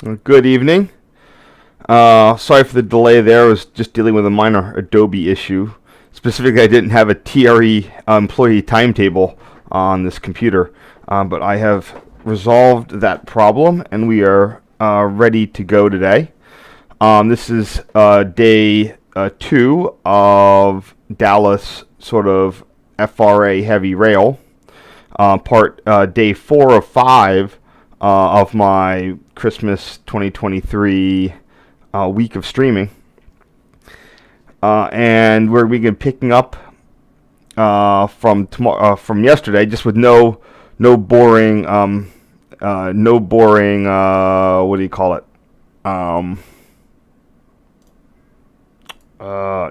Good evening. Sorry for the delay there. I was just dealing with a minor Adobe issue. Specifically, I didn't have a TRE employee timetable on this computer, but I have resolved that problem and we are ready to go today. This is day 2 of Dallas sort of FRA heavy rail. Part day 4 of 5 of my Christmas 2023 week of streaming, and we're begin picking up from tomorrow from yesterday, just with no boring what do you call it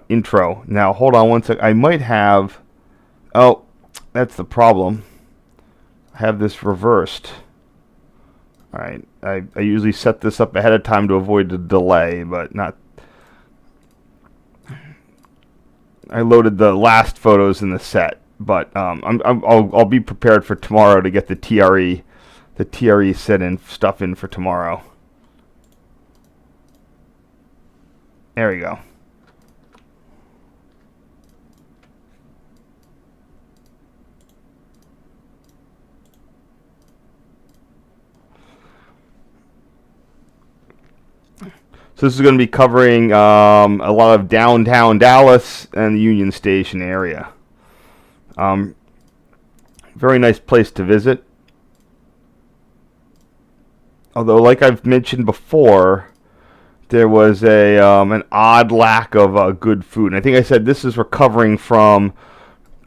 intro. Now hold on one sec. I might have. Oh, that's the problem. I have this reversed. Alright, I usually set this up ahead of time to avoid the delay, but not. I loaded the last photos in the set, but I'll be prepared for tomorrow to get the TRE set in stuff in for tomorrow. There we go. So this is going to be covering a lot of downtown Dallas and the Union Station area. Very nice place to visit. Although, like I've mentioned before, there was an odd lack of good food. And I think I said this is recovering from,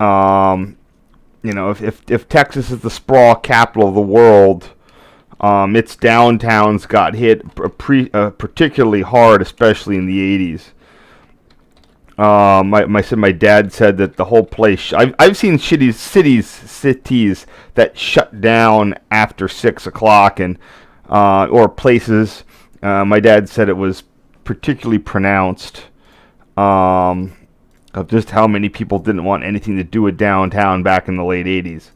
if Texas is the sprawl capital of the world, its downtowns got hit particularly hard, especially in the 80s. My dad said that the whole place. I've seen cities that shut down after 6 o'clock, and or places. My dad said it was particularly pronounced. Of just how many people didn't want anything to do with downtown back in the late 80s.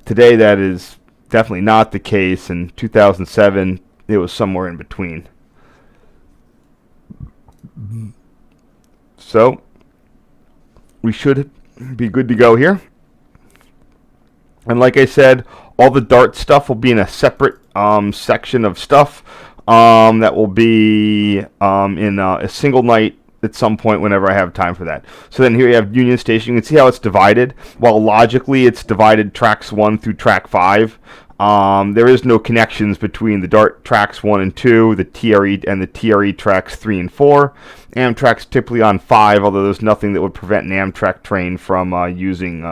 Today that is definitely not the case. In 2007, it was somewhere in between. So, we should be good to go here. And like I said, all the Dart stuff will be in a separate section of stuff that will be in a single night at some point whenever I have time for that. So then here you have Union Station. You can see how it's divided. While logically it's divided tracks 1 through track 5, there is no connections between the Dart tracks 1 and 2, the TRE and the TRE tracks 3 and 4. Amtrak's typically on 5, although there's nothing that would prevent an Amtrak train from using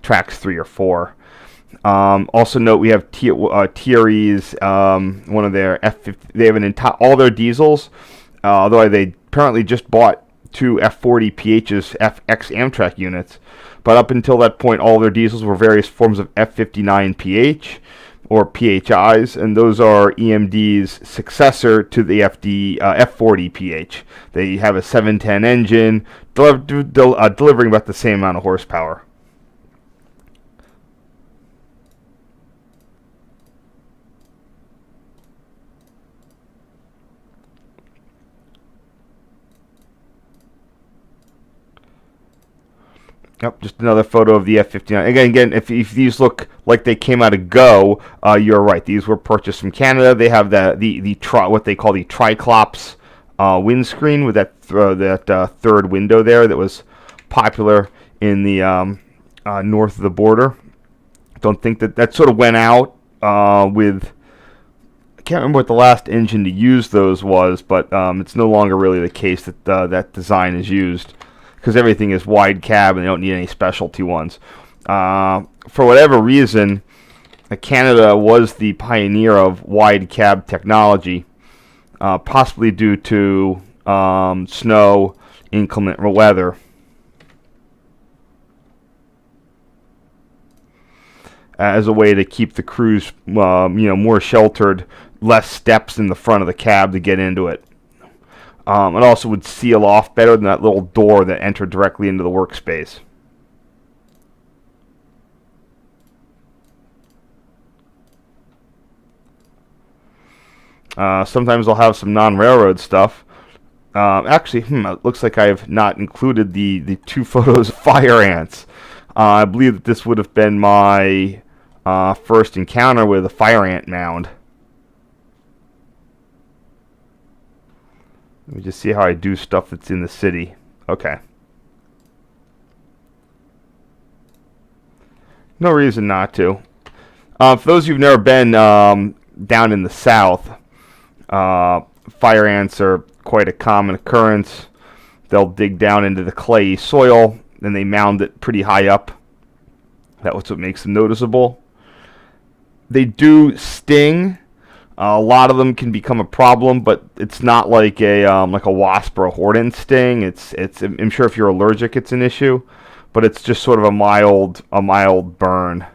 tracks 3 or 4. Also note we have TRE's one of their F50. They have all their diesels, although they apparently just bought 2 F40 PHs FX Amtrak units. But up until that point, all their diesels were various forms of F59 PH or PHIs, and those are EMD's successor to the F40 PH. They have a 710 engine, delivering about the same amount of horsepower. Yep, just another photo of the F59. Again, if these look like they came out of Go, you're right. These were purchased from Canada. They have what they call the Triclops windscreen with that third window there that was popular in the north of the border. Don't think that sort of went out with. I can't remember what the last engine to use those was, but it's no longer really the case that that design is used, because everything is wide cab and they don't need any specialty ones. For whatever reason, Canada was the pioneer of wide cab technology, possibly due to snow, inclement weather. As a way to keep the crews more sheltered, less steps in the front of the cab to get into it. It also would seal off better than that little door that entered directly into the workspace. Sometimes I'll have some non-railroad stuff. Actually, it looks like I've not included the two photos of fire ants. I believe that this would have been my first encounter with a fire ant mound. Let me just see how I do stuff that's in the city. Okay. No reason not to. For those who've never been down in the south, fire ants are quite a common occurrence. They'll dig down into the clayey soil, then they mound it pretty high up. That's what makes them noticeable. They do sting. A lot of them can become a problem, but it's not like a wasp or a horned sting. It's I'm sure if you're allergic, it's an issue, but it's just sort of a mild burn.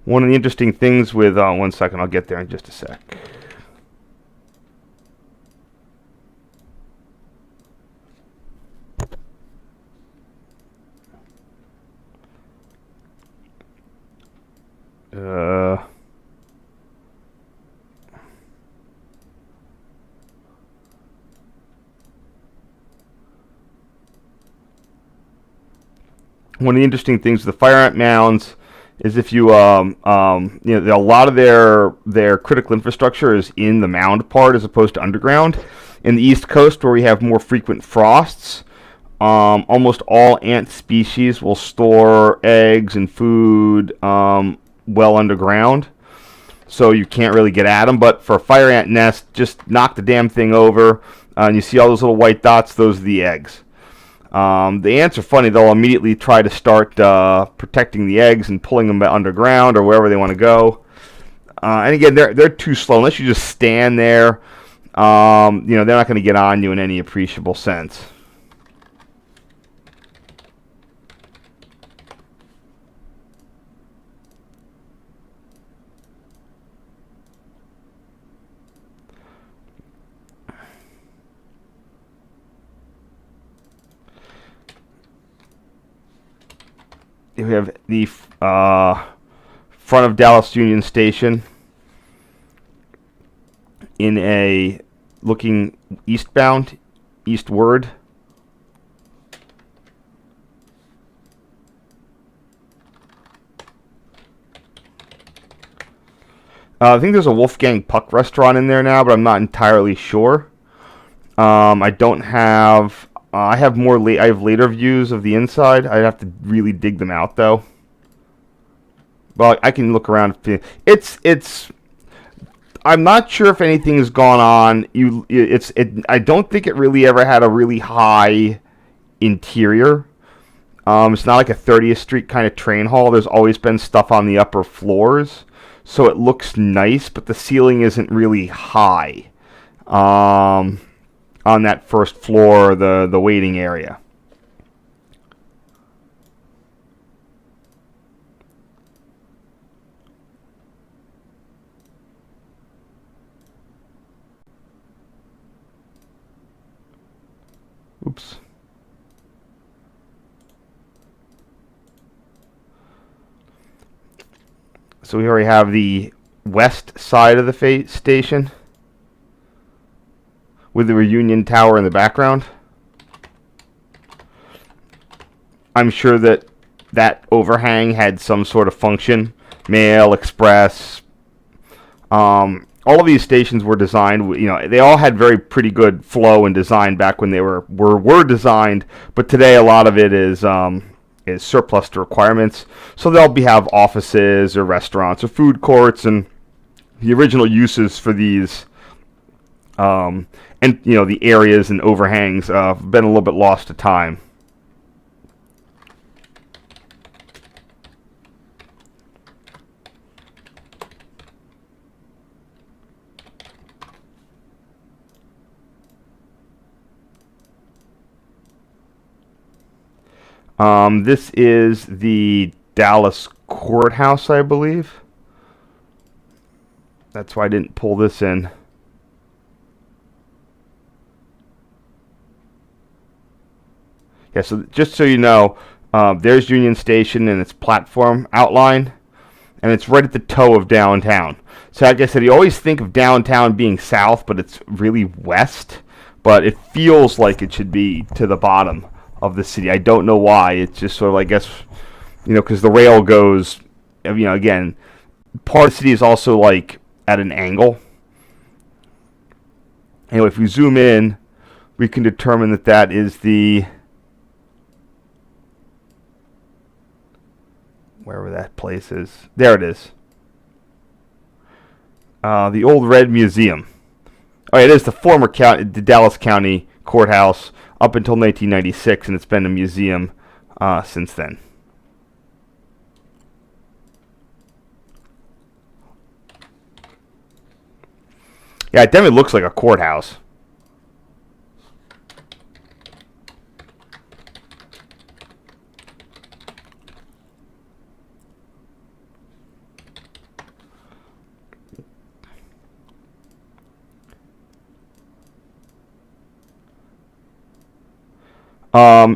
One of the interesting things with, one second, I'll get there in just a sec. One of the interesting things with the fire ant mounds is if you a lot of their critical infrastructure is in the mound part as opposed to underground. In the East Coast, where we have more frequent frosts, almost all ant species will store eggs and food well underground, so you can't really get at them. But for a fire ant nest, just knock the damn thing over, and you see all those little white dots. Those are the eggs. The ants are funny. They'll immediately try to start protecting the eggs and pulling them underground or wherever they want to go. And again, they're too slow. Unless you just stand there, they're not going to get on you in any appreciable sense. We have the front of Dallas Union Station in a looking eastbound, eastward. I think there's a Wolfgang Puck restaurant in there now, but I'm not entirely sure. I don't have... I have I have later views of the inside. I'd have to really dig them out, though. Well, I can look around. It's. I'm not sure if anything's gone on. I don't think it really ever had a really high interior. It's not like a 30th Street kind of train hall. There's always been stuff on the upper floors, so it looks nice, but the ceiling isn't really high. On that first floor, the waiting area. Oops. So we already have the west side of the station, with the Reunion Tower in the background. I'm sure that overhang had some sort of function. Mail, Express. All of these stations were designed, they all had pretty good flow and design back when they were designed, but today a lot of it is surplus to requirements. So they'll have offices or restaurants or food courts, and the original uses for these and the areas and overhangs have been a little bit lost to time. This is the Dallas courthouse, I believe. That's why I didn't pull this in. Yeah, so just so you know, there's Union Station and its platform outline, and it's right at the toe of downtown. So like I said, you always think of downtown being south, but it's really west. But it feels like it should be to the bottom of the city. I don't know why. It's just sort of, I guess, because the rail goes, again, part of the city is also like at an angle. Anyway, if we zoom in, we can determine that that is wherever that place is. There it is. The Old Red Museum. Oh, it is the former the Dallas County Courthouse up until 1996, and it's been a museum since then. Yeah, it definitely looks like a courthouse.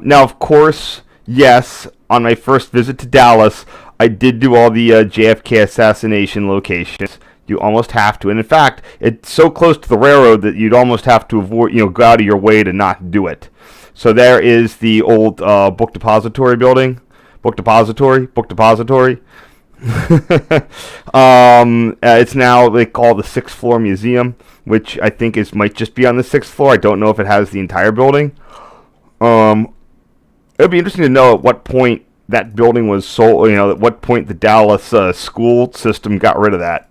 Now, of course, yes, on my first visit to Dallas, I did do all the JFK assassination locations. You almost have to. And in fact, it's so close to the railroad that you'd almost have to avoid, go out of your way to not do it. So there is the old book depository building. Book depository. It's now, they call the 6th floor museum, which I think might just be on the 6th floor. I don't know if it has the entire building. It'd be interesting to know at what point that building was sold. At what point the Dallas school system got rid of that.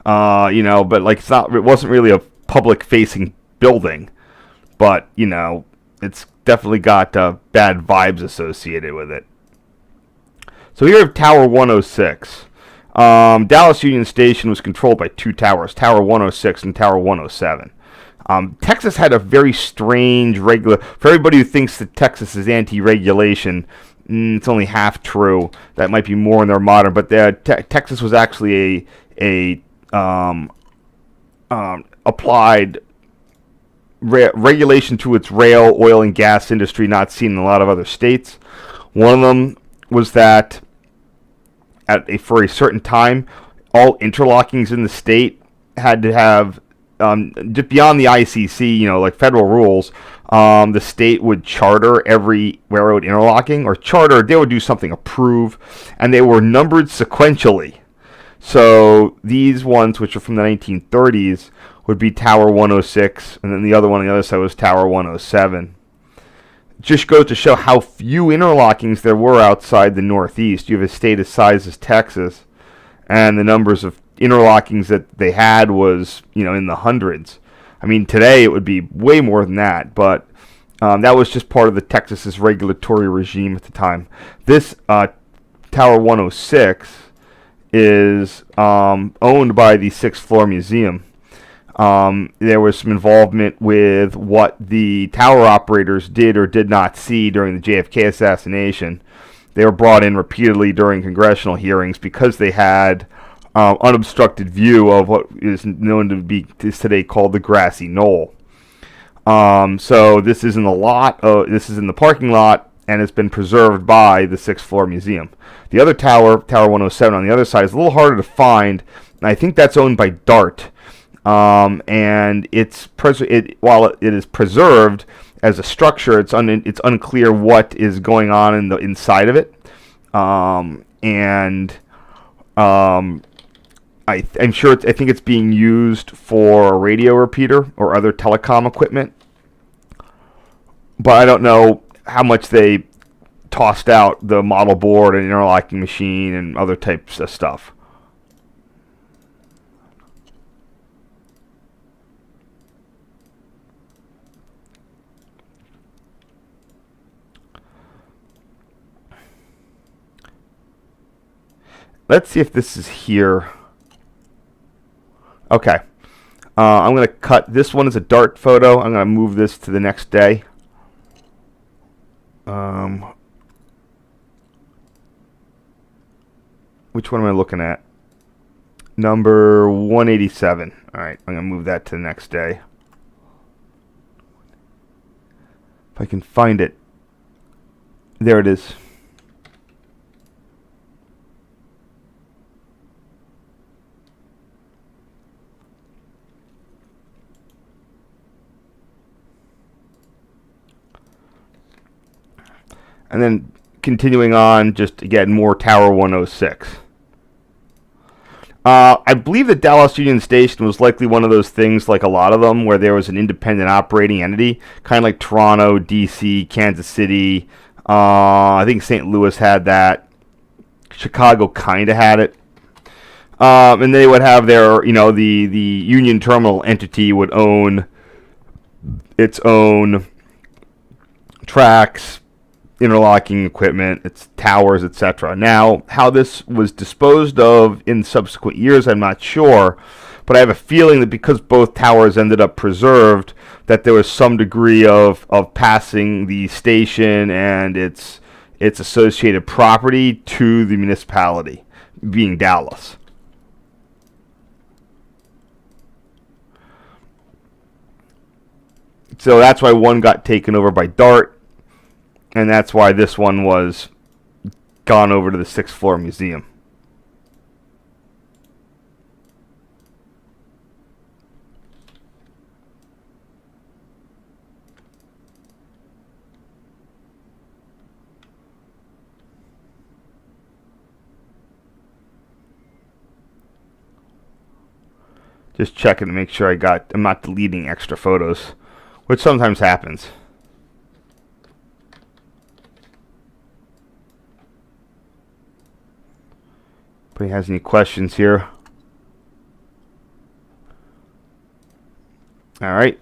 But like it wasn't really a public-facing building, but it's definitely got bad vibes associated with it. So here we have Tower 106. Dallas Union Station was controlled by two towers, Tower 106 and Tower 107. Texas had a very strange for everybody who thinks that Texas is anti-regulation, it's only half true. That might be more in their modern, but Texas was actually a applied regulation to its rail, oil, and gas industry not seen in a lot of other states. One of them was that for a certain time, all interlockings in the state had to have, just beyond the ICC, like federal rules, the state would charter every railroad interlocking, they would do something, approve, and they were numbered sequentially. So these ones, which are from the 1930s, would be Tower 106, and then the other one on the other side was Tower 107. Just goes to show how few interlockings there were outside the Northeast. You have a state as size as Texas, and the numbers of interlockings that they had was, in the hundreds. I mean, today it would be way more than that, but that was just part of the Texas's regulatory regime at the time. This Tower 106 is owned by the 6th Floor Museum. There was some involvement with what the tower operators did or did not see during the JFK assassination. They were brought in repeatedly during congressional hearings because they had unobstructed view of what is known to be today called the grassy knoll. So this is in the parking lot, and it's been preserved by the 6th Floor Museum. The other tower, Tower 107 on the other side, is a little harder to find, and I think that's owned by DART. And while it is preserved as a structure, it's unclear what is going on in the inside of it. I'm sure I think it's being used for a radio repeater or other telecom equipment, but I don't know how much they tossed out the model board and interlocking machine and other types of stuff. Let's see if this is here. Okay. I'm going to cut this one as a dart photo. I'm going to move this to the next day. Which one am I looking at? Number 187. All right, I'm going to move that to the next day. If I can find it. There it is. And then continuing on, just again, more Tower 106. I believe that Dallas Union Station was likely one of those things, like a lot of them, where there was an independent operating entity, kind of like Toronto, D.C., Kansas City. I think St. Louis had that. Chicago kind of had it. And they would have their, the Union Terminal entity would own its own tracks, interlocking equipment, its towers, etc. Now, how this was disposed of in subsequent years, I'm not sure, but I have a feeling that because both towers ended up preserved, that there was some degree of passing the station and its associated property to the municipality, being Dallas. So that's why one got taken over by DART, and that's why this one was gone over to the 6th floor museum. Just checking to make sure I'm not deleting extra photos, which sometimes happens. Anybody has any questions here? All right.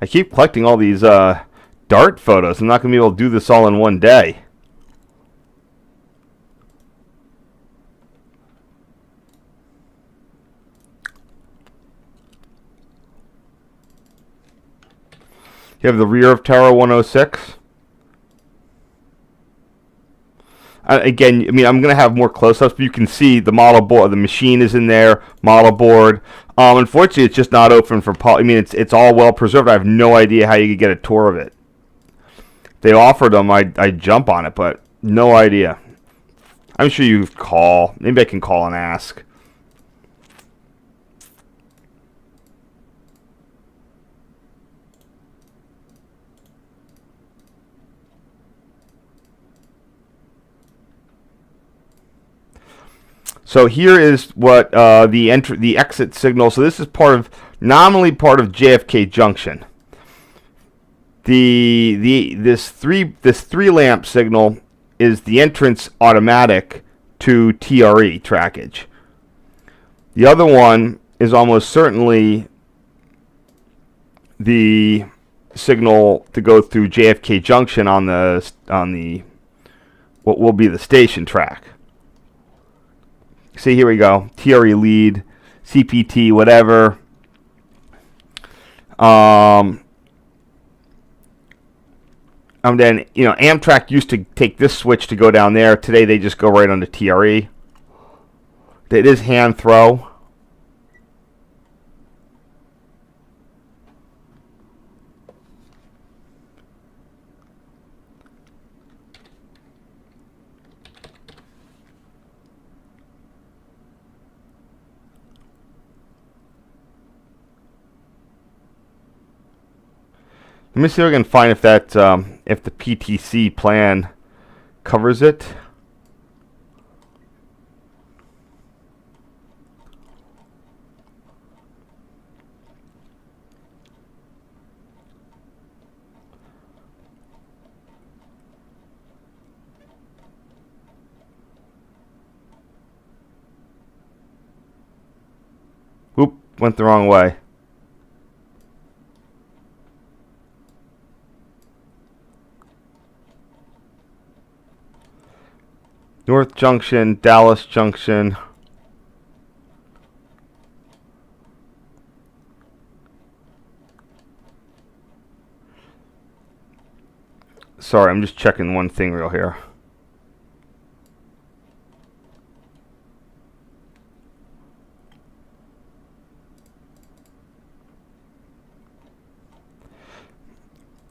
I keep collecting all these DART photos. I'm not going to be able to do this all in one day. You have the rear of Tower 106. Again, I mean, I'm going to have more close-ups, but you can see the model board. The machine is in there, model board. Unfortunately, it's just not open for I mean, it's all well preserved. I have no idea how you could get a tour of it. If they offered them, I'd jump on it, but no idea. I'm sure you call. Maybe I can call and ask. So here is what the exit signal. So this is nominally part of JFK Junction. This three lamp signal is the entrance automatic to TRE trackage. The other one is almost certainly the signal to go through JFK Junction on the what will be the station track. See, here we go. TRE lead, CPT, whatever. And then, Amtrak used to take this switch to go down there. Today, they just go right onto TRE. It is hand throw. Let me see if I can find if the PTC plan covers it. Oop, went the wrong way. North Junction, Dallas Junction. Sorry, I'm just checking one thing real here.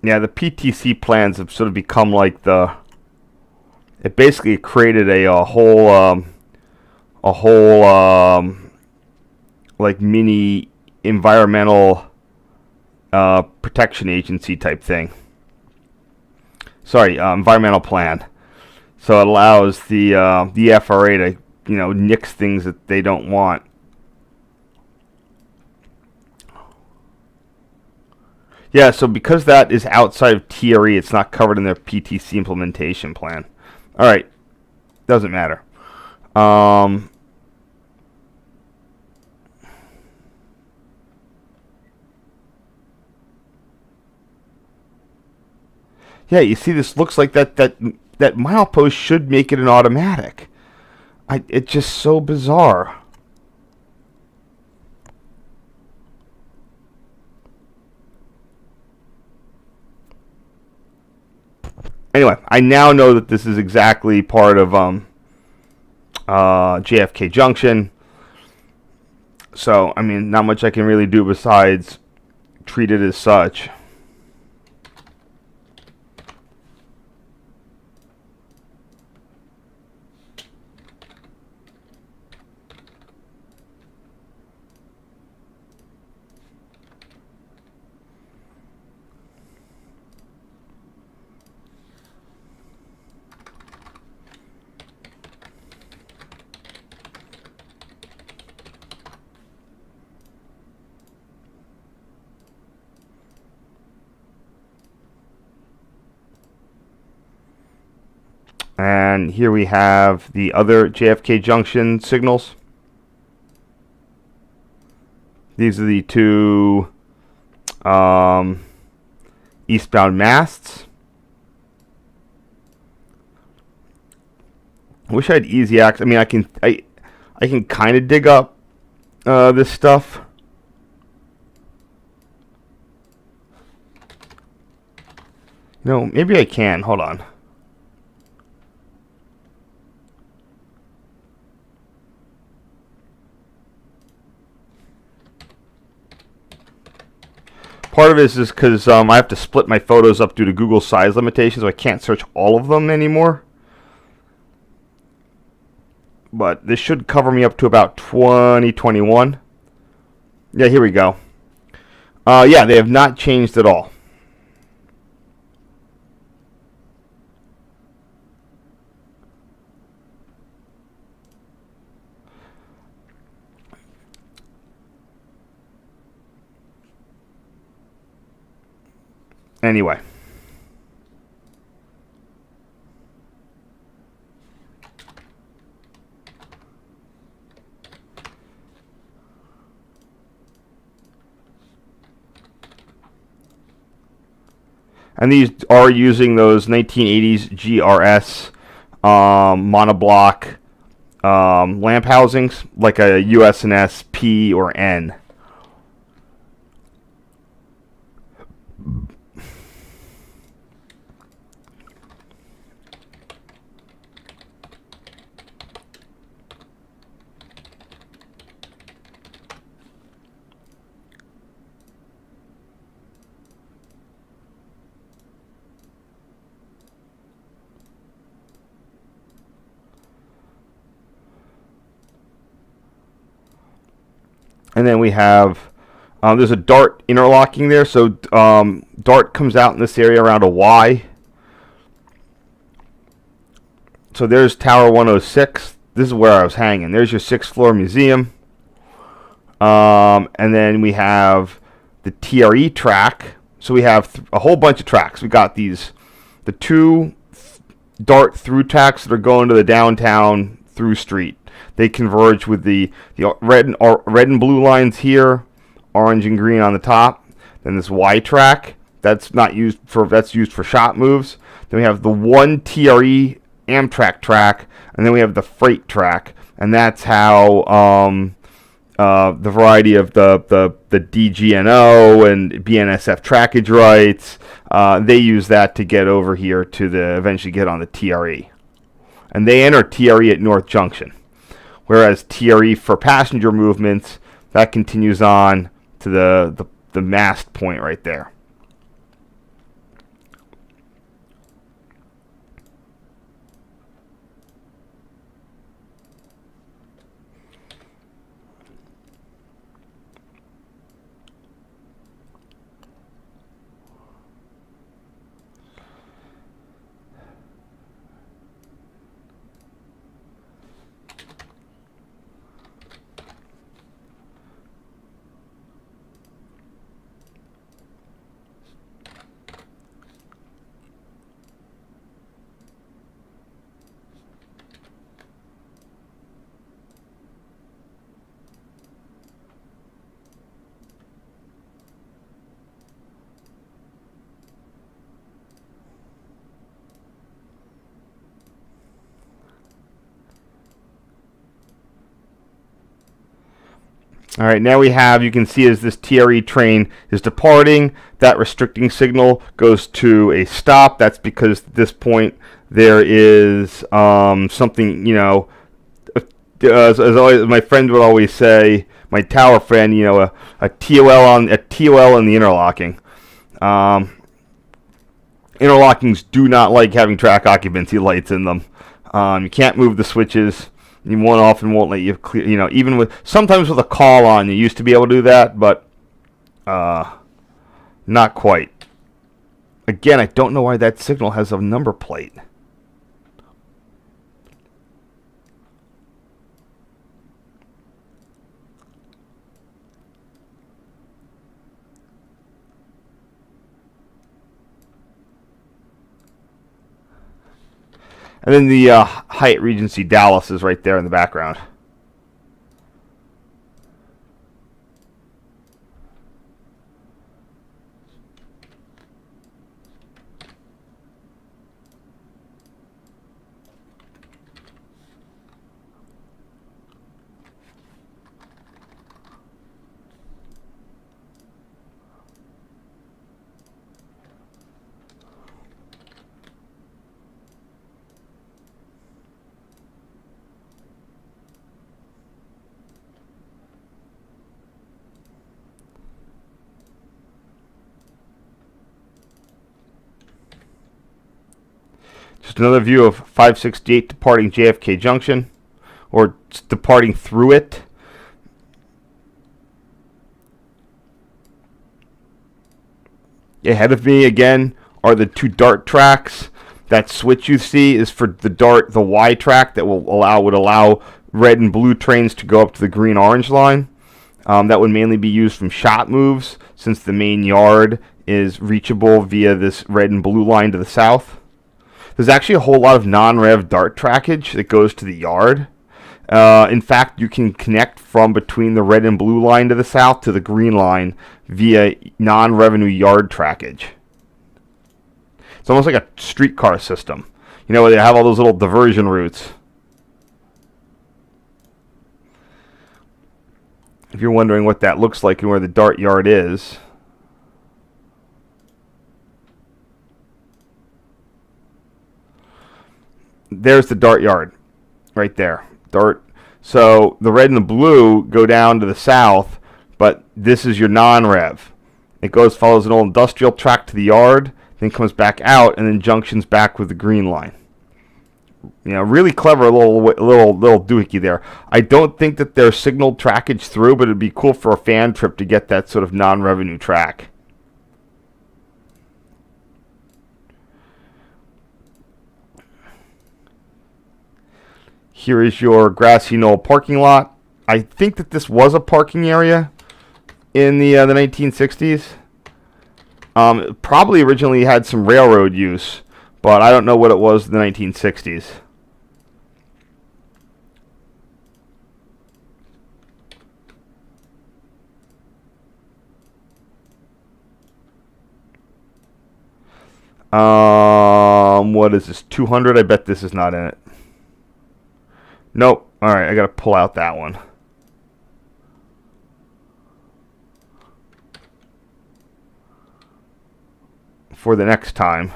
Yeah, the PTC plans have sort of become like it basically created a whole like mini environmental protection agency type thing. Sorry, environmental plan. So it allows the FRA to, nix things that they don't want. Yeah, so because that is outside of TRE, it's not covered in their PTC implementation plan. All right, doesn't matter. Yeah, you see, this looks like that milepost should make it an automatic. It's just so bizarre. Anyway, I now know that this is exactly part of JFK Junction. So, I mean, not much I can really do besides treat it as such. And here we have the other JFK Junction signals. These are the two eastbound masts. I wish I had easy access. I mean, I can kind of dig up this stuff. Maybe I can. Hold on. Part of it is because I have to split my photos up due to Google size limitations, so I can't search all of them anymore. But this should cover me up to about 2021. Yeah, here we go. Yeah, they have not changed at all. Anyway. And these are using those 1980s GRS monoblock lamp housings, like a USNS P or N. And then we have, there's a DART interlocking there. So DART comes out in this area around a Y. So there's Tower 106. This is where I was hanging. There's your 6th floor museum. And then we have the TRE track. So we have a whole bunch of tracks. We got the two DART through tracks that are going to the downtown through street. They converge with the red and blue lines here, orange and green on the top. Then this Y track that's used for shot moves. Then we have the one TRE Amtrak track, and then we have the freight track, and that's how the variety of the DGNO and BNSF trackage rights, they use that to get over here to eventually get on the TRE. And they enter TRE at North Junction. Whereas TRE for passenger movements, that continues on to the mast point right there. All right, now you can see as this TRE train is departing, that restricting signal goes to a stop. That's because at this point there is something, as always, my friend would always say, my tower friend, a TOL in the interlocking. Interlockings do not like having track occupancy lights in them. You can't move the switches. You won't let you clear, even sometimes with a call on, you used to be able to do that, but not quite. Again, I don't know why that signal has a number plate. And then the Hyatt Regency Dallas is right there in the background. Just another view of 568 departing JFK Junction, or departing through it. Ahead of me again are the two DART tracks. That switch you see is for the Y track that would allow red and blue trains to go up to the green-orange line. That would mainly be used from shot moves, since the main yard is reachable via this red and blue line to the south. There's actually a whole lot of non-rev DART trackage that goes to the yard. In fact, you can connect from between the red and blue line to the south to the green line via non-revenue yard trackage. It's almost like a streetcar system, where they have all those little diversion routes. If you're wondering what that looks like and where the DART yard is, there's the DART yard right there. DART. So the red and the blue go down to the south, but this is your non-rev. It follows an old industrial track to the yard, then comes back out, and then junctions back with the green line. Really clever little doohickey there. I don't think that there's signaled trackage through, but it'd be cool for a fan trip to get that sort of non-revenue track. Here is your Grassy Knoll parking lot. I think that this was a parking area in the 1960s. It probably originally had some railroad use, but I don't know what it was in the 1960s. What what is this, 200? I bet this is not in it. Nope. All right, I got to pull out that one. For the next time.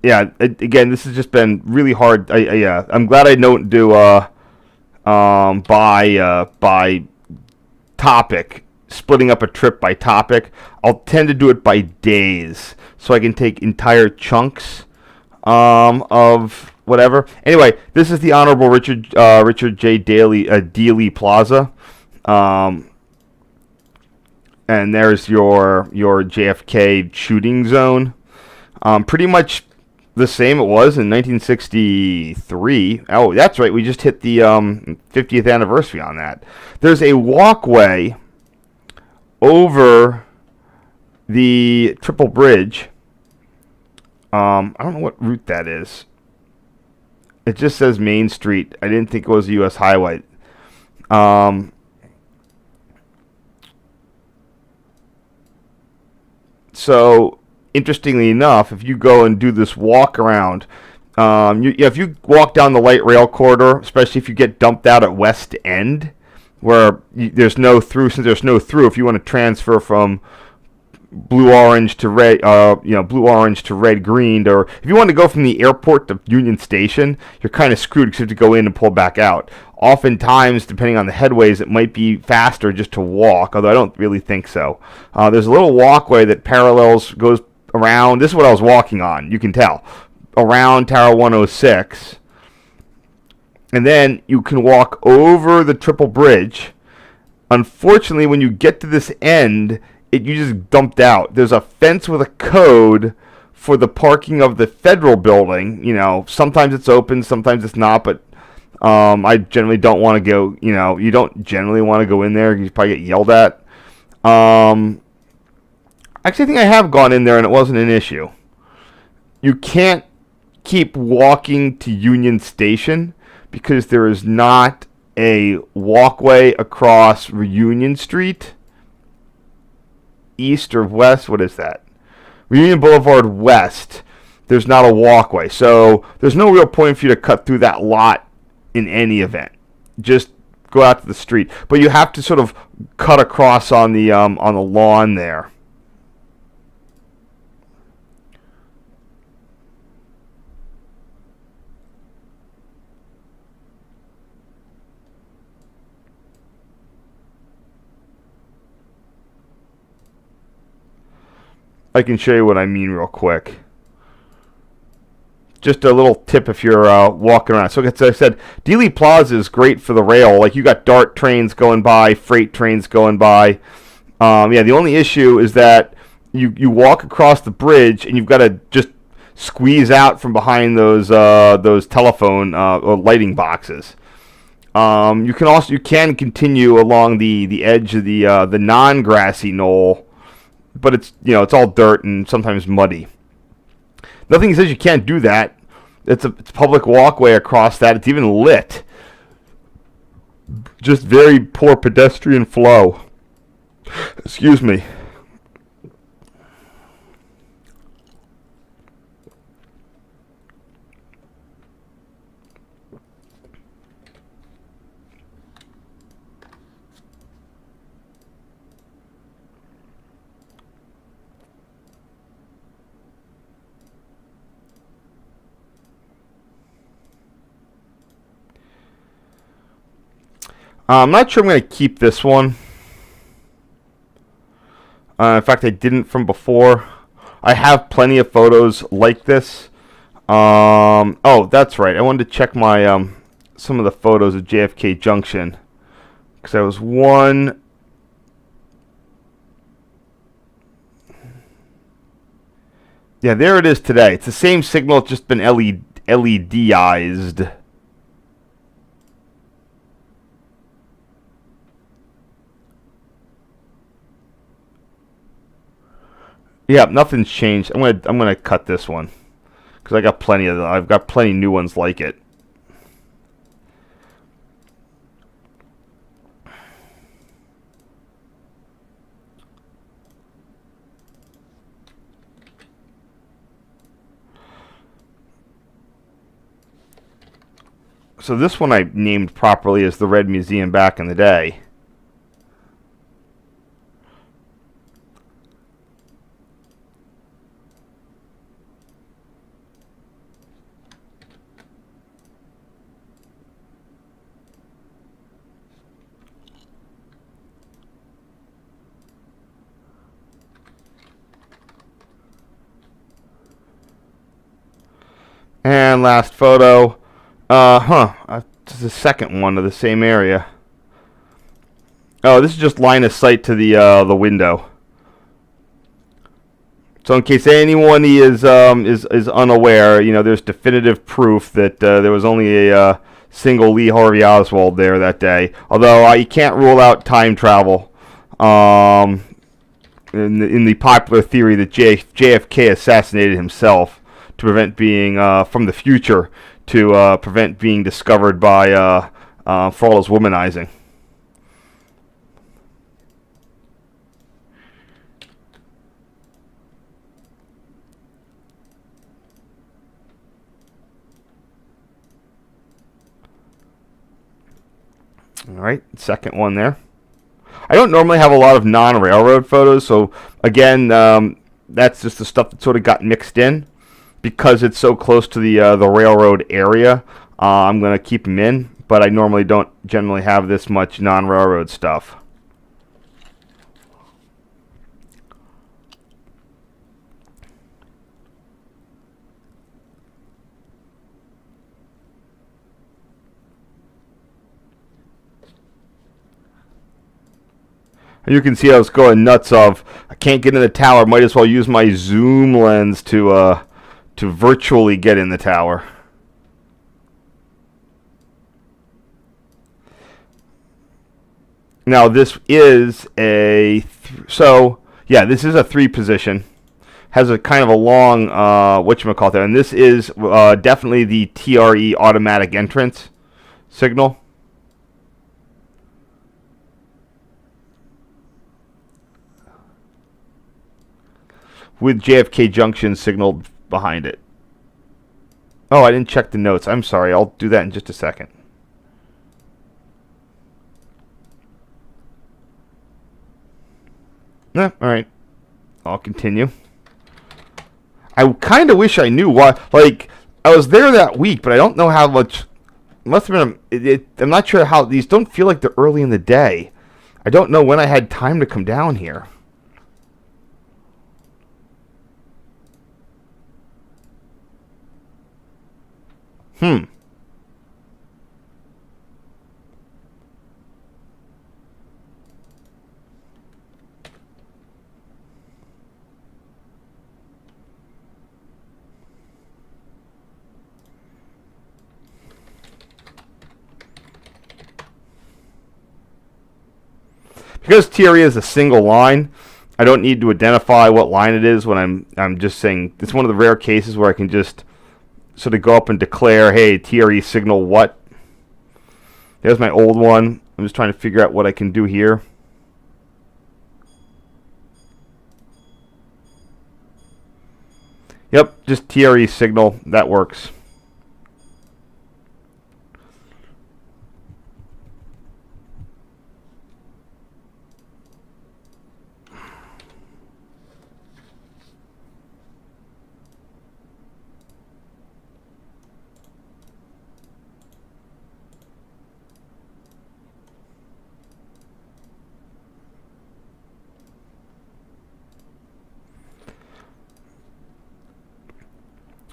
Yeah, again, this has just been really hard. Yeah, I'm glad I don't do by topic, splitting up a trip by topic. I'll tend to do it by days, so I can take entire chunks of whatever. Anyway, this is the Honorable Richard J. Dealey Plaza, and there's your JFK shooting zone. Pretty much the same it was in 1963. Oh, that's right. We just hit the 50th anniversary on that. There's a walkway over the Triple Bridge. I don't know what route that is. It just says Main Street. I didn't think it was a U.S. highway. So, interestingly enough, if you go and do this walk around, if you walk down the light rail corridor, especially if you get dumped out at West End, where there's no through, since there's no through, if you want to transfer from blue-orange to red, blue-orange to red-green, or if you want to go from the airport to Union Station, you're kind of screwed because you have to go in and pull back out. Oftentimes, depending on the headways, it might be faster just to walk, although I don't really think so. There's a little walkway that goes around. This is what I was walking on, you can tell, around Tower 106. And then you can walk over the Triple Bridge. Unfortunately, when you get to this end, you just dumped out. There's a fence with a code for the parking of the federal building. Sometimes it's open, sometimes it's not, but I generally don't want to go, you don't generally want to go in there. You probably get yelled at. Actually, I think I have gone in there and it wasn't an issue. You can't keep walking to Union Station because there is not a walkway across Union Street. East or west, what is that? Union Boulevard West, there's not a walkway. So there's no real point for you to cut through that lot in any event. Just go out to the street. But you have to sort of cut across on the lawn there. I can show you what I mean real quick. Just a little tip if you're walking around. So as I said, Dealey Plaza is great for the rail. Like you got DART trains going by, freight trains going by. The only issue is that you walk across the bridge and you've got to just squeeze out from behind those telephone or lighting boxes. You can continue along the edge of the non-grassy knoll. But it's all dirt and sometimes muddy. Nothing says you can't do that. It's a public walkway across that. It's even lit. Just very poor pedestrian flow. Excuse me. I'm not sure I'm going to keep this one. In fact, I didn't from before. I have plenty of photos like this. Oh, that's right. I wanted to check my some of the photos of JFK Junction. Because I was one... Yeah, there it is today. It's the same signal, it's just been LEDized. Yeah, nothing's changed. I'm gonna cut this one because I got plenty of them. I've got plenty new ones like it. So this one I named properly as the Red Museum back in the day. And last photo. This is the second one of the same area. Oh, this is just line of sight to the window. So in case anyone is unaware, there's definitive proof that there was only a single Lee Harvey Oswald there that day. Although you can't rule out time travel. In the popular theory that JFK assassinated himself to prevent being from the future to prevent being discovered by for all his womanizing. All right, second one there. I don't normally have a lot of non-railroad photos, so again, that's just the stuff that sort of got mixed in. Because it's so close to the railroad area, I'm going to keep them in, but I normally don't generally have this much non-railroad stuff. And you can see I was going nuts of, I can't get in the tower, might as well use my zoom lens to virtually get in the tower. Now this is this is a 3 position. Has a kind of a long whatchamacallit there, and this is definitely the TRE automatic entrance signal. With JFK Junction signal behind it. Oh, I didn't check the notes. I'm sorry. I'll do that in just a second. All right. I'll continue. I kind of wish I knew why. Like, I was there that week, but I don't know how much. Must have been. I'm not sure how. These don't feel like they're early in the day. I don't know when I had time to come down here. Because TRE is a single line, I don't need to identify what line it is when I'm just saying. It's one of the rare cases where I can just sort of go up and declare, hey, TRE signal what? There's my old one. I'm just trying to figure out what I can do here. Yep, just TRE signal. That works.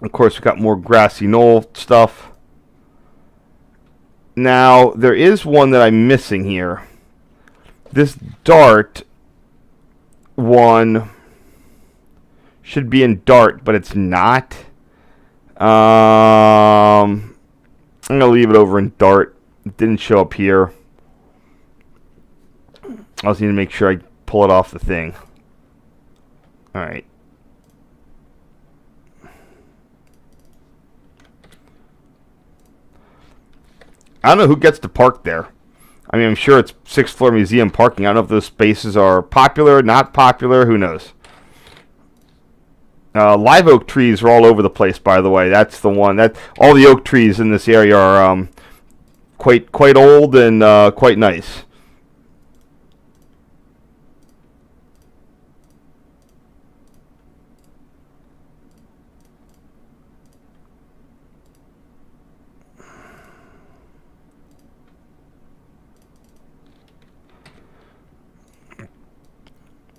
Of course, we've got more grassy knoll stuff. Now, there is one that I'm missing here. This dart one should be in dart, but it's not. I'm going to leave it over in dart. It didn't show up here. I also need to make sure I pull it off the thing. All right. I don't know who gets to park there. I mean, I'm sure it's 6th floor museum parking. I don't know if those spaces are popular, not popular. Who knows? Live oak trees are all over the place, by the way. That's the one. That all the oak trees in this area are quite old and quite nice.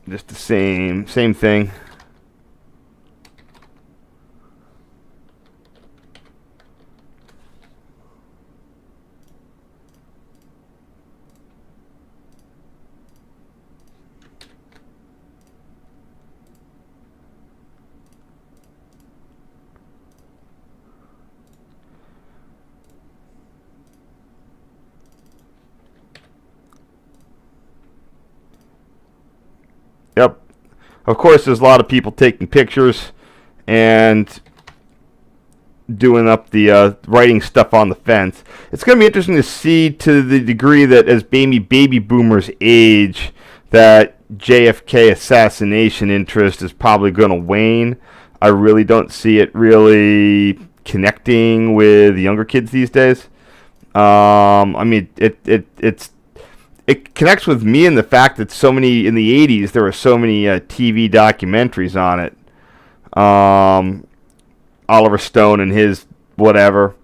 Just the same thing. Yep. Of course, there's a lot of people taking pictures and doing up the writing stuff on the fence. It's going to be interesting to see to the degree that as baby boomers age, that JFK assassination interest is probably going to wane. I really don't see it really connecting with younger kids these days. I mean, it connects with me in the fact that so many in the 80s there were so many TV documentaries on it. Oliver Stone and his whatever.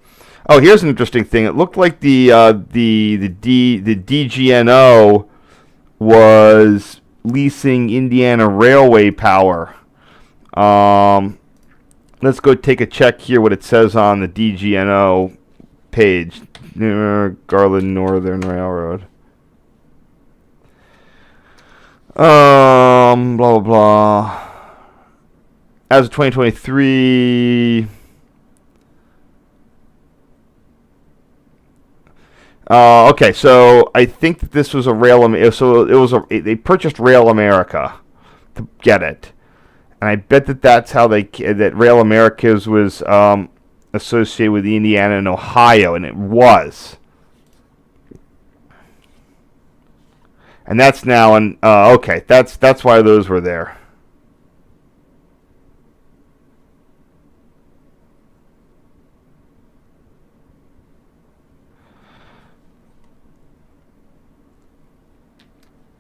Oh, here's an interesting thing. It looked like the DGNO was leasing Indiana Railway power. Let's go take a check here. What it says on the DGNO page, Garland Northern Railroad. Blah blah blah. As of 2023, okay, so I think that this was a they purchased Rail America to get it, and I bet that that's how that Rail Americas was associated with Indiana and Ohio, and it was. And that's now okay. That's why those were there.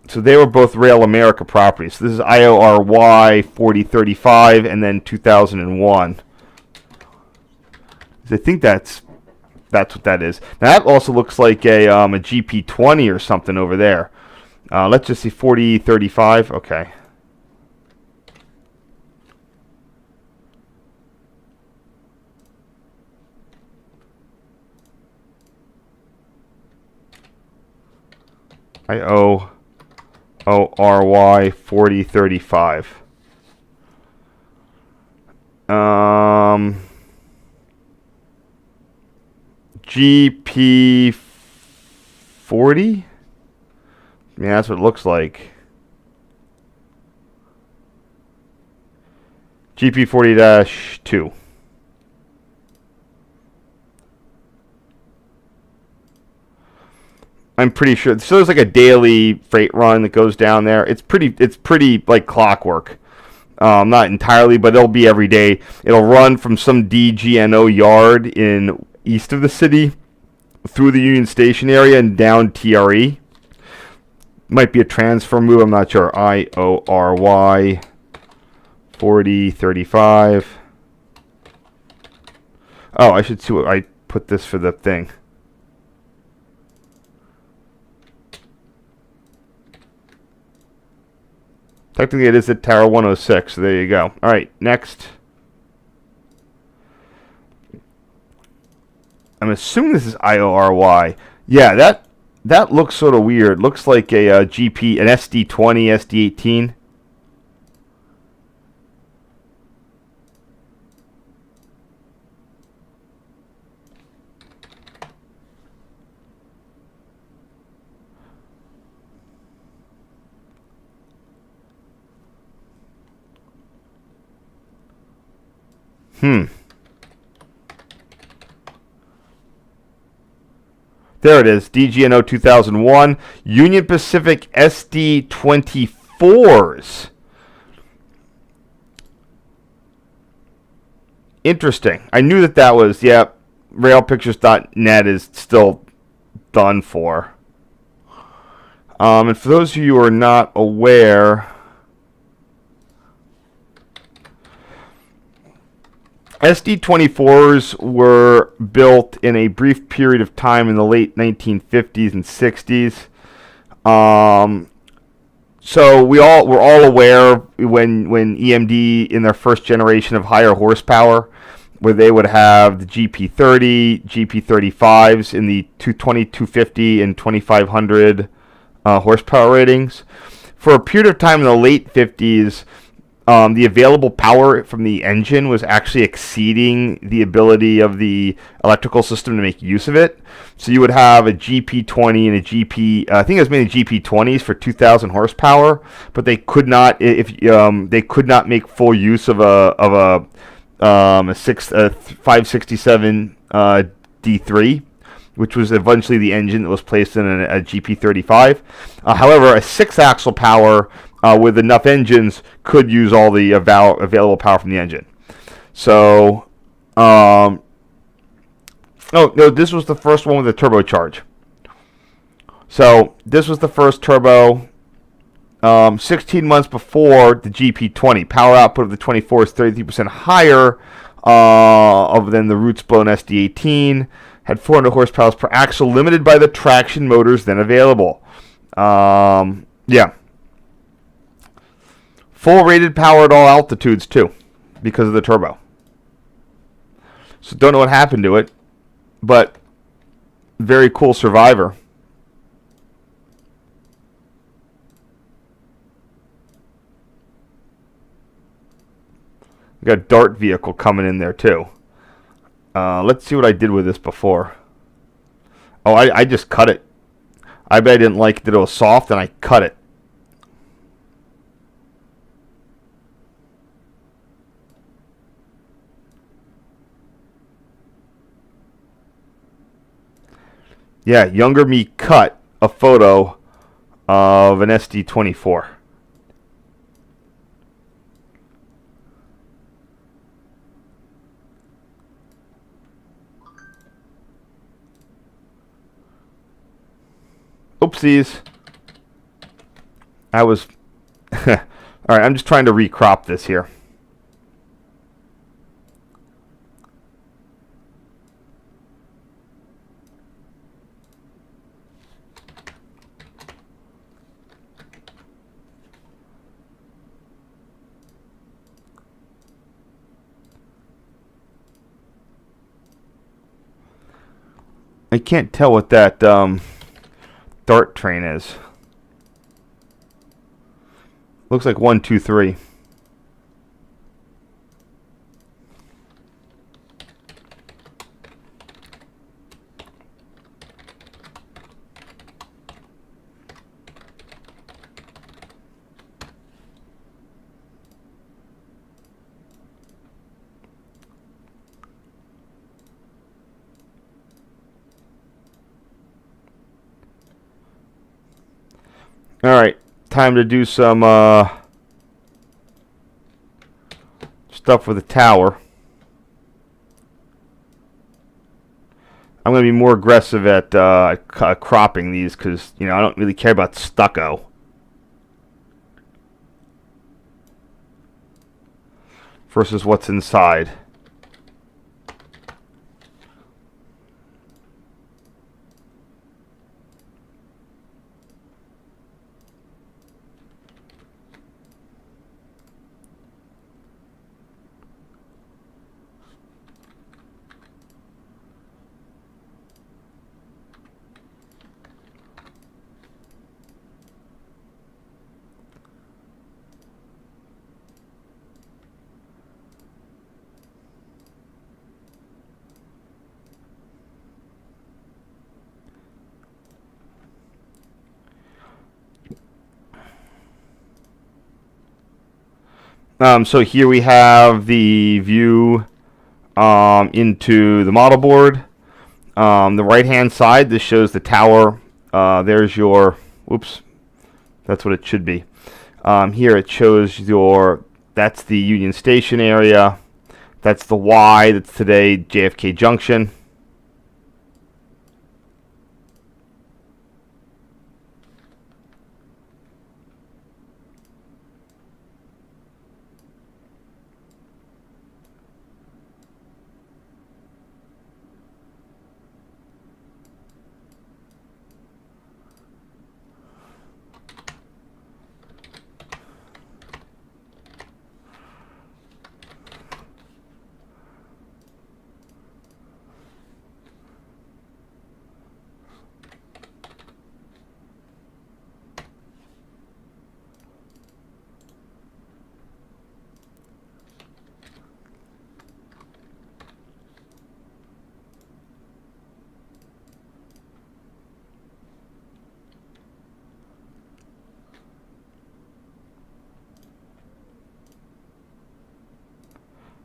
So they were both Rail America properties. So this is IORY 4035 and then 2001. I think that's what that is. Now that also looks like a GP20 or something over there. Let's just see 4035. Okay. IORY 4035. GP 40. Yeah, that's what it looks like. GP 40-2. I'm pretty sure. So there's like a daily freight run that goes down there. It's pretty like clockwork. Not entirely, but it'll be every day. It'll run from some DGNO yard in east of the city through the Union Station area and down TRE. Might be a transfer move. I'm not sure. IORY 4035. Oh, I should see what I put this for the thing. Technically, it is at Tower 106, so there you go. All right, next. I'm assuming this is IORY. Yeah, that looks sort of weird. Looks like a GP, an SD20, SD18. There it is, DGNO 2001, Union Pacific SD24s. Interesting. I knew that was, yeah, railpictures.net is still done for. And for those of you who are not aware, SD24s were built in a brief period of time in the late 1950s and 60s. So we're all aware when EMD in their first generation of higher horsepower, where they would have the GP30, GP35s in the 220, 250, and 2500 horsepower ratings. For a period of time in the late 50s, the available power from the engine was actually exceeding the ability of the electrical system to make use of it. So you would have a GP20 and a GP, I think it was mainly GP20s for 2,000 horsepower, but they could not, they could not make full use of a 567 D3, which was eventually the engine that was placed in a GP35. However, a 6-axle power with enough engines could use all the available power from the engine. So, oh no, this was the first one with a turbocharge. So this was the first turbo. 16 months before the GP20, power output of the 24 is 33% higher than the roots blown SD18. Had 400 horsepower per axle, limited by the traction motors then available. Yeah. Full rated power at all altitudes, too, because of the turbo. So don't know what happened to it, but very cool survivor. We got a Dart vehicle coming in there, too. Let's see what I did with this before. Oh, I just cut it. I bet I didn't like that it was soft, and I cut it. Yeah, younger me cut a photo of an SD24. Oopsies. I was... Alright, I'm just trying to recrop this here. I can't tell what that Dart train is. Looks like 1, 2, 3. Alright, time to do some stuff with the tower. I'm going to be more aggressive at cropping these because, you know, I don't really care about stucco. Versus what's inside. So here we have the view into the model board. The right hand side, this shows the tower. There's your, whoops, that's what it should be. Here it shows your, that's the Union Station area. That's the Y, that's today JFK Junction.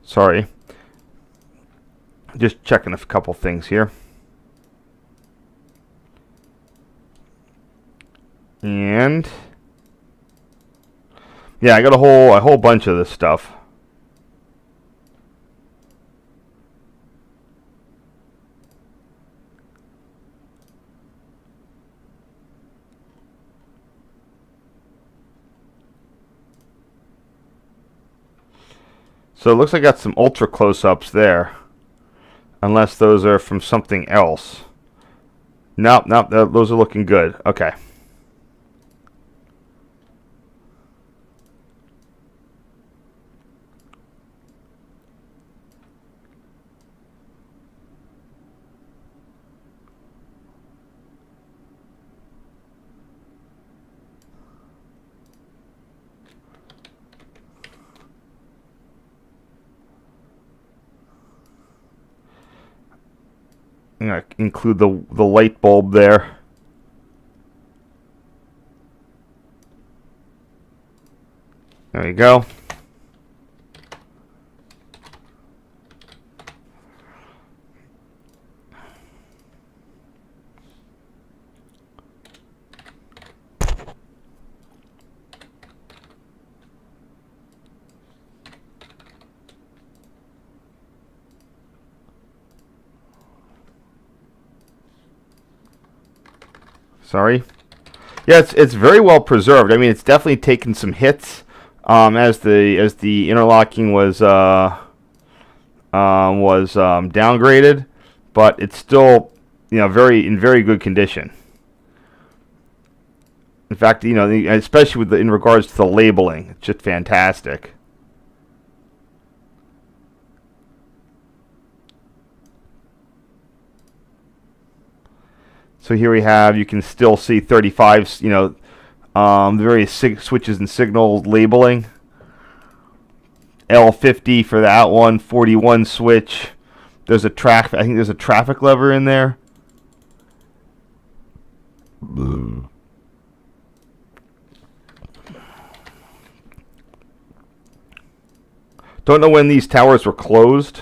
Sorry. Just checking a couple things here. And yeah, I got a whole bunch of this stuff. So it looks like I got some ultra close-ups there. Unless those are from something else. Nope, those are looking good. Okay. I'm going to include the light bulb there. There we go. Sorry. Yeah, it's very well preserved. I mean, it's definitely taken some hits as the interlocking was downgraded, but it's still, you know, in very good condition. In fact, you know, especially in regards to the labeling, it's just fantastic. So here we have, you can still see 35s, you know, the various switches and signal labeling. L50 for that one, 41 switch. There's a I think there's a traffic lever in there. Don't know when these towers were closed.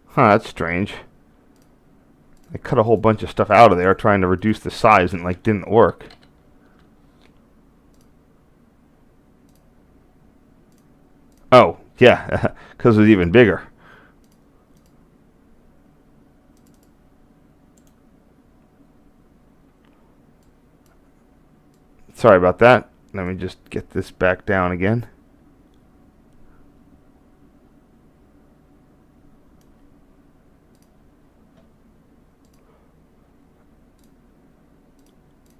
Huh, that's strange. I cut a whole bunch of stuff out of there trying to reduce the size and like didn't work. Oh, yeah, because it was even bigger. Sorry about that. Let me just get this back down again.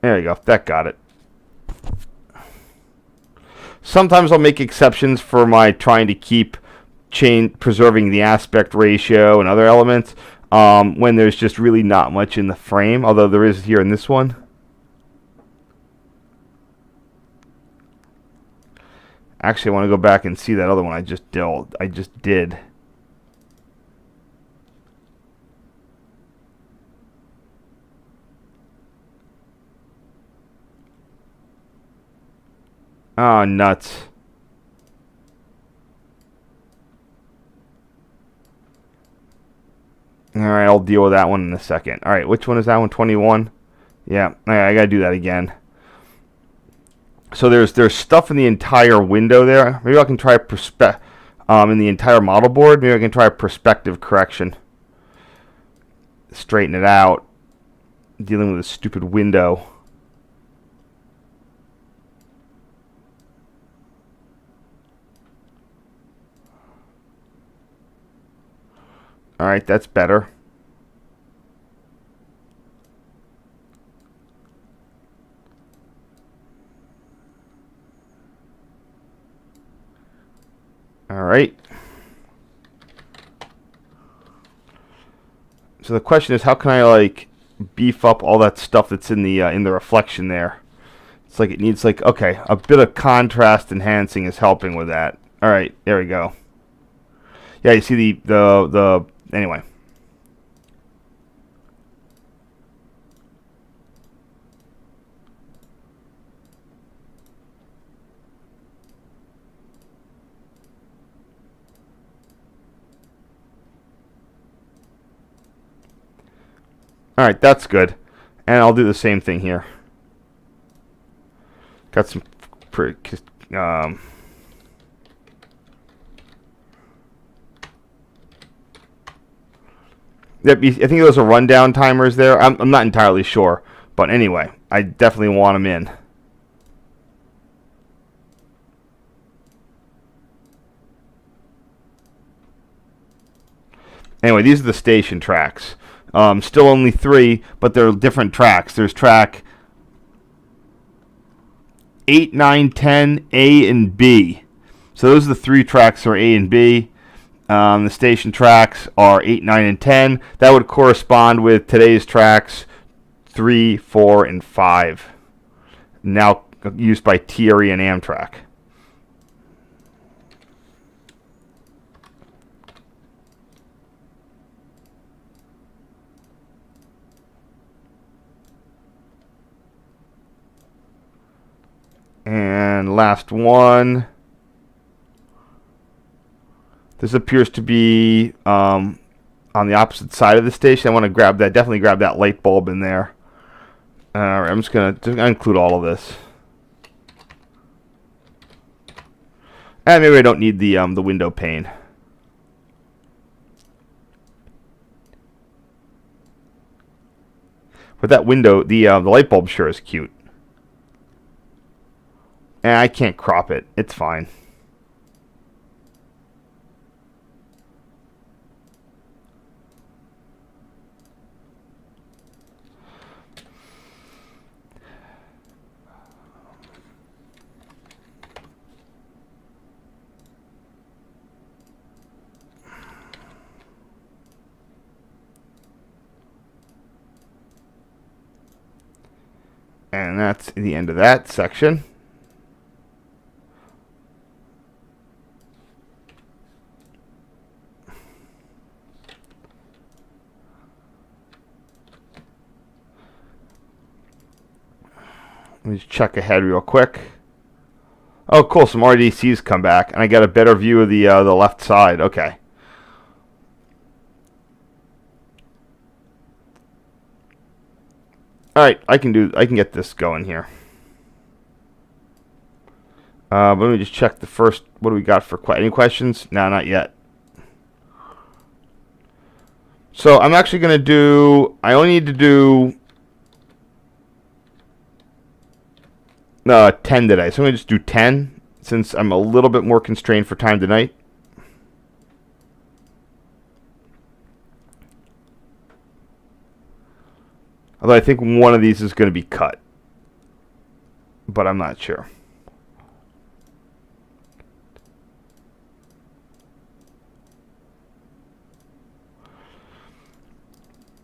There you go. That got it. Sometimes I'll make exceptions for my trying to keep preserving the aspect ratio and other elements when there's just really not much in the frame, although there is here in this one. Actually, I want to go back and see that other one I just did. Oh, nuts. Alright, I'll deal with that one in a second. Alright, which one is that one? 21? Yeah, I gotta do that again. So there's stuff in the entire window there. Maybe I can try in the entire model board. Maybe I can try a perspective correction. Straighten it out. Dealing with a stupid window. All right, that's better. All right. So the question is, how can I like beef up all that stuff that's in the reflection there? It's like it needs like, okay, a bit of contrast enhancing is helping with that. All right, there we go. Yeah, you see the anyway. All right, that's good. And I'll do the same thing here. Got some pretty Yep, I think those are rundown timers there. I'm not entirely sure. But anyway, I definitely want them in. Anyway, these are the station tracks. Still only 3, but they're different tracks. There's track 8, 9, 10, A, and B. So those are the 3 tracks that are A and B. The station tracks are 8, 9, and 10. That would correspond with today's tracks 3, 4, and 5. Now used by TRE and Amtrak. And last one. This appears to be on the opposite side of the station. I want to grab that. Definitely grab that light bulb in there. Alright, I'm just gonna include all of this. And maybe I don't need the window pane. But that window, the light bulb sure is cute. And I can't crop it. It's fine. And that's the end of that section. Let me just check ahead real quick. Oh, cool. Some RDCs come back, and I got a better view of the left side. Okay. All right, I can get this going here. But let me just check the first. What do we got for any questions? No, not yet. So I'm actually going to do. I only need to do 10 today. So I'm going to just do 10 since I'm a little bit more constrained for time tonight. Although I think one of these is going to be cut. But I'm not sure.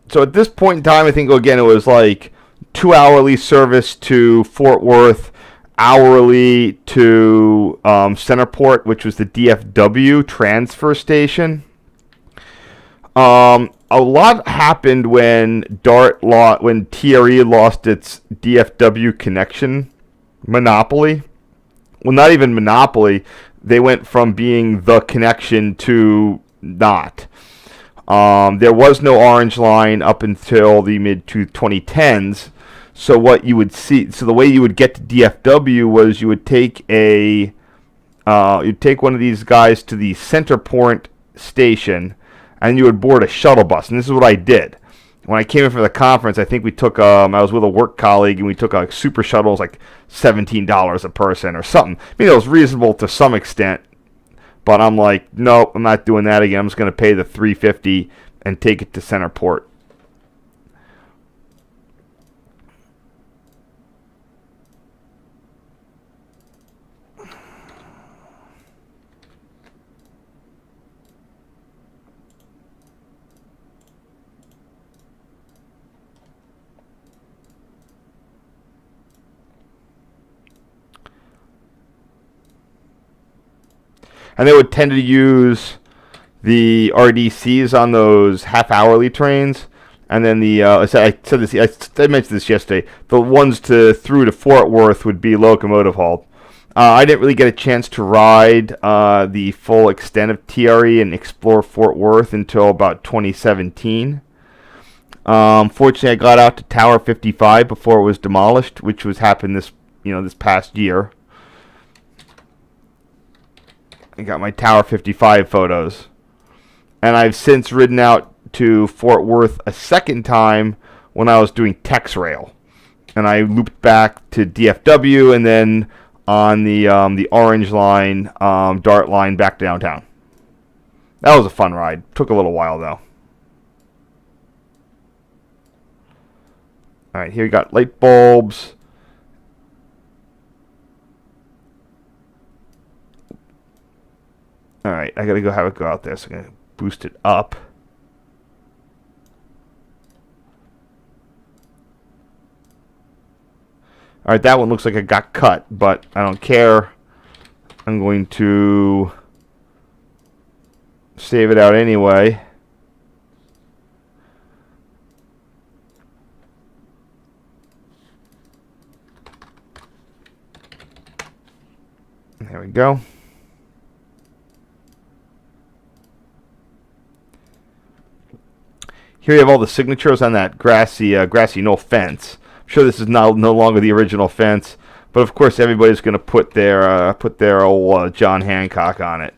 So at this point in time, I think, again, it was like 2-hourly service to Fort Worth, hourly to Centerport, which was the DFW transfer station. A lot happened when when TRE lost its DFW connection monopoly. Well, not even monopoly. They went from being the connection to not. There was no Orange Line up until the mid-2010s. So what you would see, so the way you would get to DFW was you would take you'd take one of these guys to the Centerport station, and you would board a shuttle bus. And this is what I did. When I came in for the conference, I think we took, I was with a work colleague, and we took a super shuttle. It was like $17 a person or something. I mean, it was reasonable to some extent, But I'm like, nope, I'm not doing that again. I'm just going to pay the $350 and take it to Centerport. And they would tend to use the RDCs on those half-hourly trains, and then the I mentioned this yesterday. The ones through to Fort Worth would be locomotive hauled. I didn't really get a chance to ride the full extent of TRE and explore Fort Worth until about 2017. Fortunately, I got out to Tower 55 before it was demolished, which happened this past year. I got my Tower 55 photos. And I've since ridden out to Fort Worth a second time when I was doing TexRail. And I looped back to DFW and then on the Orange Line, Dart Line back downtown. That was a fun ride. Took a little while though. Alright, here we got light bulbs. Alright, I gotta have it go out there, so I'm gonna boost it up. Alright, that one looks like it got cut, but I don't care. I'm going to save it out anyway. There we go. Here you have all the signatures on that grassy knoll fence. I'm sure this is no longer the original fence, but of course everybody's going to put their old John Hancock on it.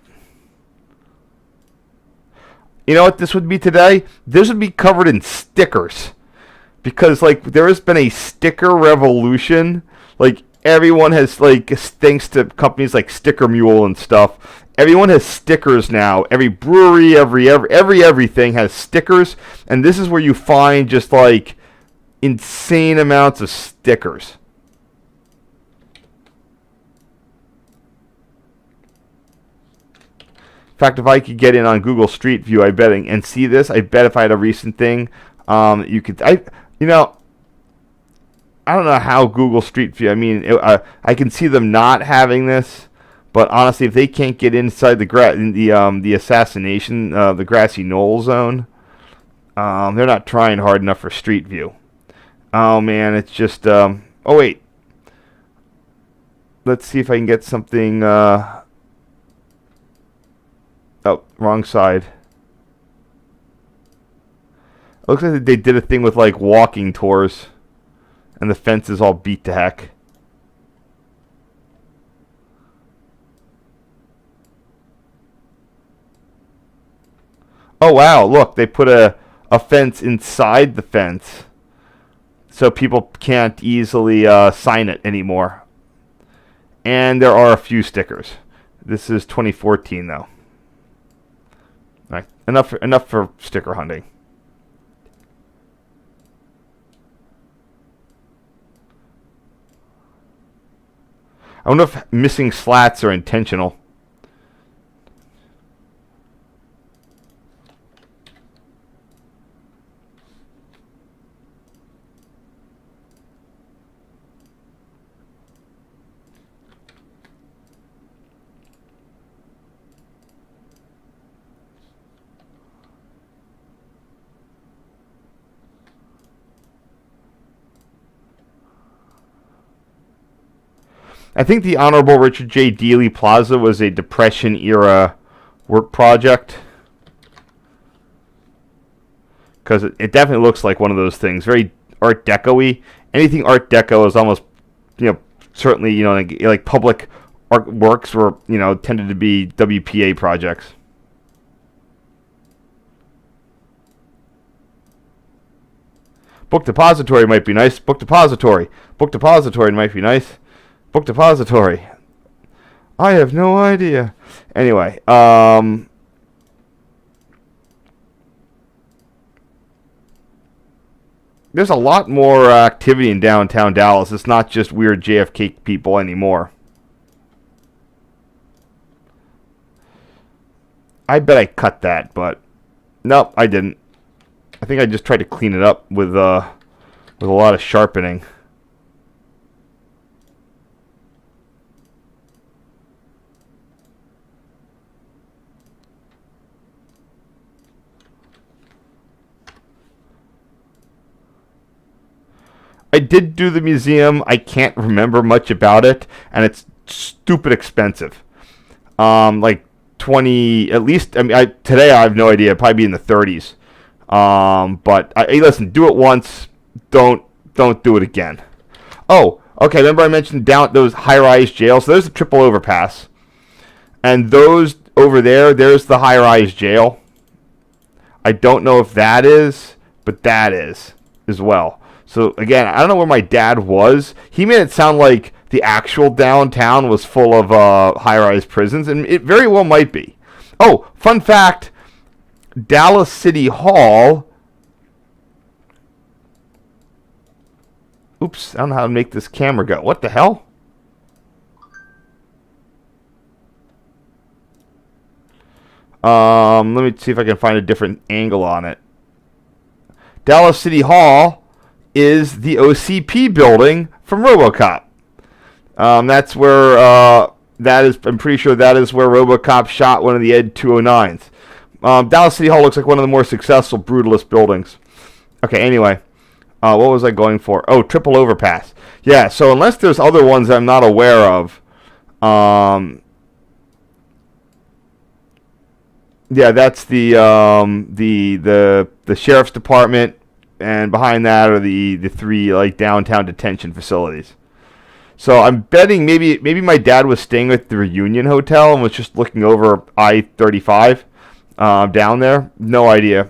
You know what this would be today? This would be covered in stickers, because like there has been a sticker revolution. Like everyone has, like, thanks to companies like Sticker Mule and stuff, everyone has stickers now. Every brewery, everything has stickers, and this is where you find just like insane amounts of stickers. In fact, if I could get in on Google Street View, I bet and see this, I bet if I had a recent thing, you could. I don't know how Google Street View. I mean, I can see them not having this. But honestly, if they can't get inside the assassination, the grassy knoll zone, they're not trying hard enough for Street View. Oh man, it's just. Oh wait, let's see if I can get something. Oh, wrong side. It looks like they did a thing with like walking tours, and the fence is all beat to heck. Oh wow, look, they put a fence inside the fence, so people can't easily sign it anymore. And there are a few stickers. This is 2014 though. All right, enough for sticker hunting. I wonder if missing slats are intentional. I think the Honorable Richard J. Dealey Plaza was a Depression-era work project. Because it definitely looks like one of those things. Very Art Deco-y. Anything Art Deco is almost, certainly, like public art works were, tended to be WPA projects. Book depository might be nice. Book depository. Book depository might be nice. Book depository. I have no idea. Anyway, there's a lot more activity in downtown Dallas. It's not just weird JFK people anymore. I bet I cut that, but nope, I didn't. I think I just tried to clean it up with a lot of sharpening. I did do the museum. I can't remember much about it, and it's stupid expensive. Like 20 at least. I mean, today I have no idea. It'd probably be in the 30s. But listen, do it once. Don't do it again. Oh, okay. Remember I mentioned down those high-rise jails. So there's a triple overpass, and those over there. There's the high-rise jail. I don't know if that is, but that is as well. So again, I don't know where my dad was. He made it sound like the actual downtown was full of high-rise prisons, and it very well might be. Oh, fun fact, Dallas City Hall... Oops, I don't know how to make this camera go. What the hell? Let me see if I can find a different angle on it. Dallas City Hall is the OCP building from RoboCop. That's where that is. I'm pretty sure that is where RoboCop shot one of the Ed 209s. Dallas City Hall looks like one of the more successful brutalist buildings. Okay, anyway, what was I going for? Oh, triple overpass. Yeah. So unless there's other ones I'm not aware of, yeah, that's the sheriff's department. And behind that are the three like downtown detention facilities. So I'm betting maybe my dad was staying at the Reunion Hotel and was just looking over I-35 down there. No idea.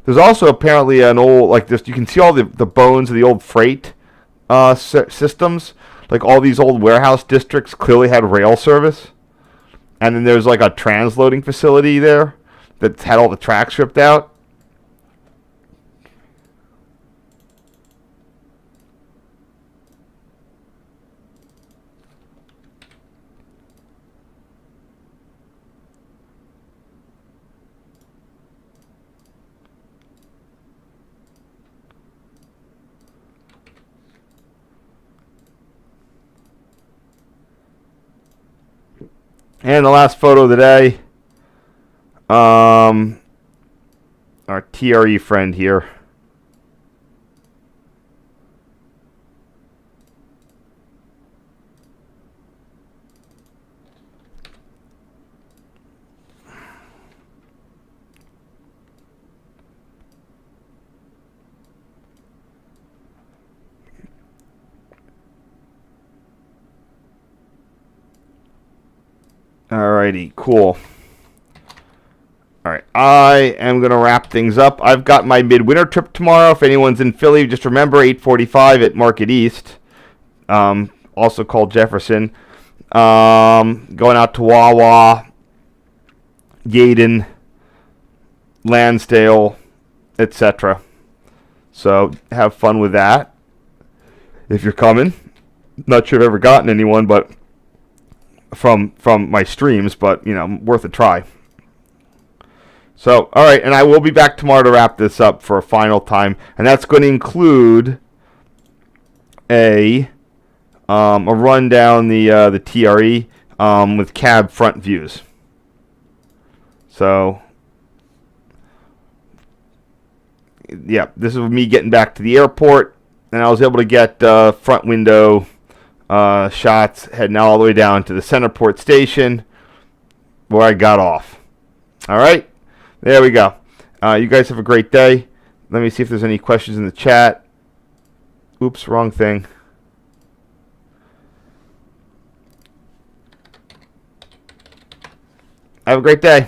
There's also apparently an old like this. You can see all the bones of the old freight systems. Like all these old warehouse districts clearly had rail service. And then there's like a transloading facility there that had all the tracks ripped out. And the last photo of the day. Our TRE friend here. Alrighty, cool. Alright, I am going to wrap things up. I've got my midwinter trip tomorrow. If anyone's in Philly, just remember 8:45 at Market East, also called Jefferson. Going out to Wawa, Gaydon, Lansdale, etc. So have fun with that if you're coming. Not sure I've ever gotten anyone, but from my streams, but you know, worth a try. So, all right, and I will be back tomorrow to wrap this up for a final time, and that's going to include a run down the TRE with cab front views. So, yeah, this is me getting back to the airport, and I was able to get front window shots heading all the way down to the Centerport station where I got off. All right. There we go. You guys have a great day. Let me see if there's any questions in the chat. Oops, wrong thing. Have a great day.